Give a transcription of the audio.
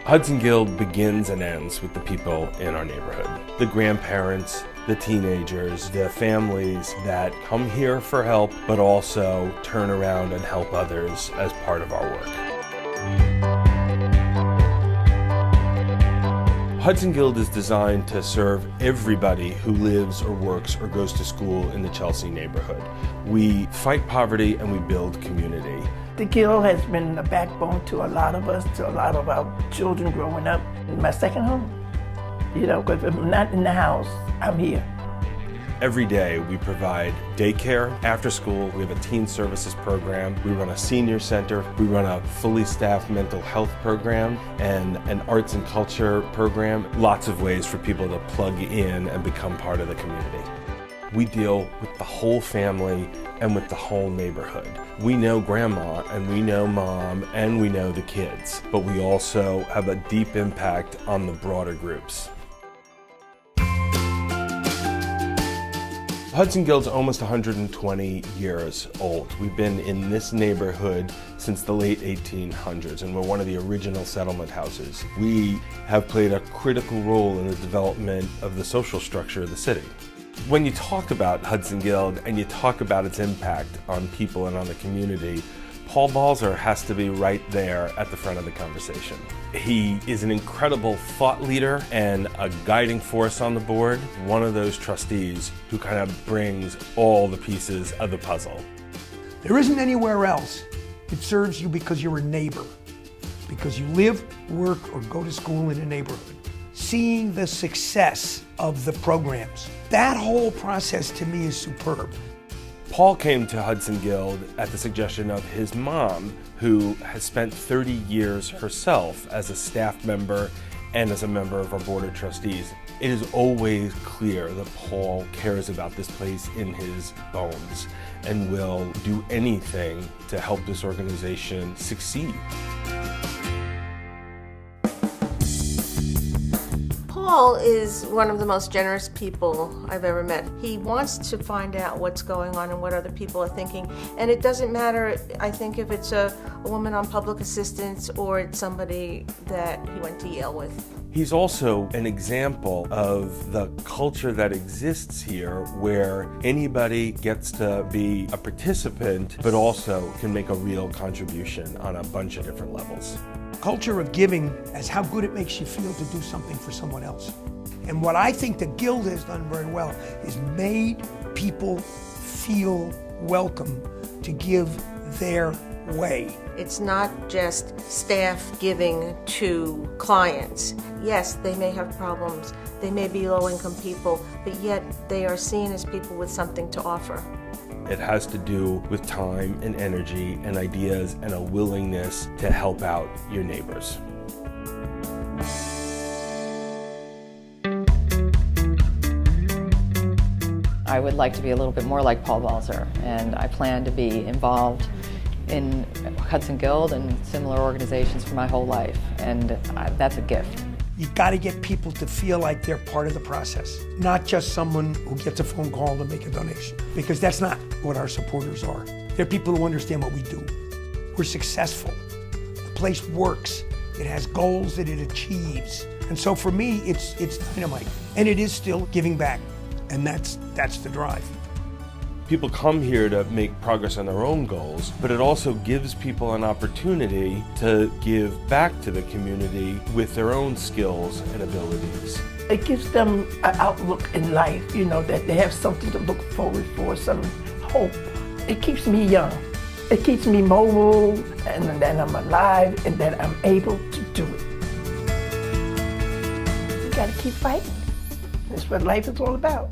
Hudson Guild begins and ends with the people in our neighborhood. The grandparents, the teenagers, the families that come here for help, but also turn around and help others as part of our work. Hudson Guild is designed to serve everybody who lives or works or goes to school in the Chelsea neighborhood. We fight poverty and we build community. The Guild has been a backbone to a lot of us, to a lot of our children growing up. My second home, because if I'm not in the house, I'm here. Every day we provide daycare, after school, we have a teen services program, we run a senior center, we run a fully staffed mental health program and an arts and culture program. Lots of ways for people to plug in and become part of the community. We deal with the whole family and with the whole neighborhood. We know grandma and we know mom and we know the kids, but we also have a deep impact on the broader groups. Hudson Guild's almost 120 years old. We've been in this neighborhood since the late 1800s, and we're one of the original settlement houses. We have played a critical role in the development of the social structure of the city. When you talk about Hudson Guild and you talk about its impact on people and on the community, Paul Balser has to be right there at the front of the conversation. He is an incredible thought leader and a guiding force on the board, one of those trustees who kind of brings all the pieces of the puzzle. There isn't anywhere else that serves you because you're a neighbor, because you live, work, or go to school in a neighborhood. Seeing the success of the programs, that whole process to me is superb. Paul came to Hudson Guild at the suggestion of his mom, who has spent 30 years herself as a staff member and as a member of our Board of Trustees. It is always clear that Paul cares about this place in his bones and will do anything to help this organization succeed. Paul is one of the most generous people I've ever met. He wants to find out what's going on and what other people are thinking. And it doesn't matter, I think, if it's a woman on public assistance or it's somebody that he went to Yale with. He's also an example of the culture that exists here where anybody gets to be a participant but also can make a real contribution on a bunch of different levels. Culture of giving as how good it makes you feel to do something for someone else. And what I think the Guild has done very well is made people feel welcome to give their way. It's not just staff giving to clients. Yes, they may have problems, they may be low-income people, but yet they are seen as people with something to offer. It has to do with time and energy and ideas and a willingness to help out your neighbors. I would like to be a little bit more like Paul Balser, and I plan to be involved in Hudson Guild and similar organizations for my whole life, and that's a gift. You got to get people to feel like they're part of the process, not just someone who gets a phone call to make a donation, because that's not what our supporters are. They're people who understand what we do. We're successful. The place works. It has goals that it achieves. And so for me, it's dynamite. And it is still giving back. And that's the drive. People come here to make progress on their own goals, but it also gives people an opportunity to give back to the community with their own skills and abilities. It gives them an outlook in life, that they have something to look forward for, some hope. It keeps me young. It keeps me mobile, and that I'm alive, and that I'm able to do it. You gotta keep fighting. That's what life is all about.